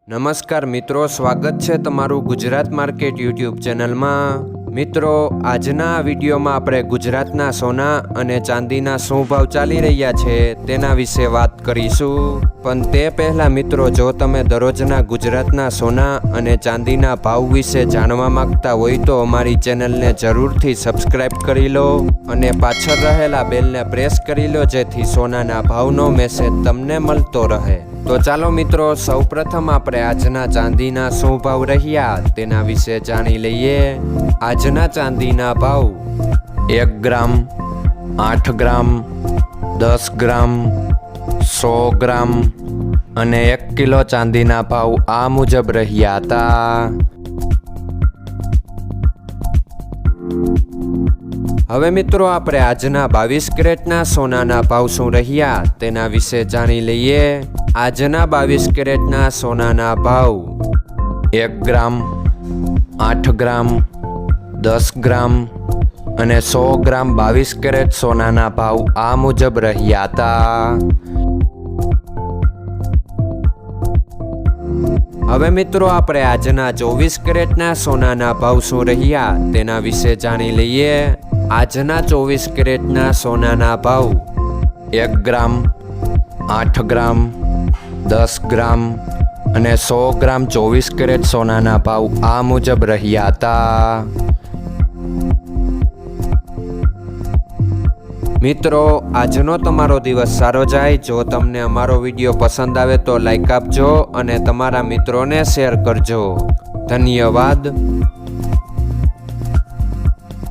નમસ્કાર મિત્રો, સ્વાગત છે તમારું ગુજરાત માર્કેટ યુટ્યુબ ચેનલમાં। મિત્રો, આજના આ વિડીયોમાં આપણે ગુજરાતના સોના અને ચાંદીના શું ભાવ ચાલી રહ્યા છે તેના વિશે વાત કરીશું। પણ તે પહેલાં મિત્રો, જો તમે દરરોજના ગુજરાતના સોના અને ચાંદીના ભાવ વિશે જાણવા માંગતા હોય તો અમારી ચેનલને જરૂરથી સબસ્ક્રાઈબ કરી લો અને પાછળ રહેલા બેલને પ્રેસ કરી લો, જેથી સોનાના ભાવનો મેસેજ તમને મળતો રહે। તો ચાલો મિત્રો, સૌપ્રથમ આપણે આજના ચાંદીના શું ભાવ રહ્યા તેના વિશે જાણી લઈએ। આજના ચાંદીના ભાવ 1 ગ્રામ, 8 ગ્રામ, 10 ગ્રામ, 100 ગ્રામ અને 1 કિલો ચાંદીના ભાવ આ મુજબ રહ્યા હતા। હવે મિત્રો, આપણે આજના 22 કેરેટના સોનાના ભાવ શું રહ્યા તેના વિશે જાણી લઈએ। આજના 22 કેરેટના સોનાના ભાવ 1 ગ્રામ, 8 ગ્રામ, 10 ગ્રામ અને 100 ગ્રામ 22 કેરેટ સોનાના ભાવ આ મુજબ રહ્યા હતા। હવે મિત્રો, આપણે આજના 24 કેરેટના સોનાના ભાવ શું રહ્યા તેના વિશે જાણી લઈએ। આજના 24 કેરેટના સોનાના ભાવ 1 ગ્રામ, 8 ગ્રામ, 10 ગ્રામ અને 100 ગ્રામ 24 કેરેટ સોનાના ભાવ આ મુજબ રહ્યા હતા। મિત્રો, આજનો તમારો દિવસ સારો જાય। જો તમને અમારો વિડીયો પસંદ આવે તો લાઈક આપજો અને તમારા મિત્રોને શેર કરજો। ધન્યવાદ।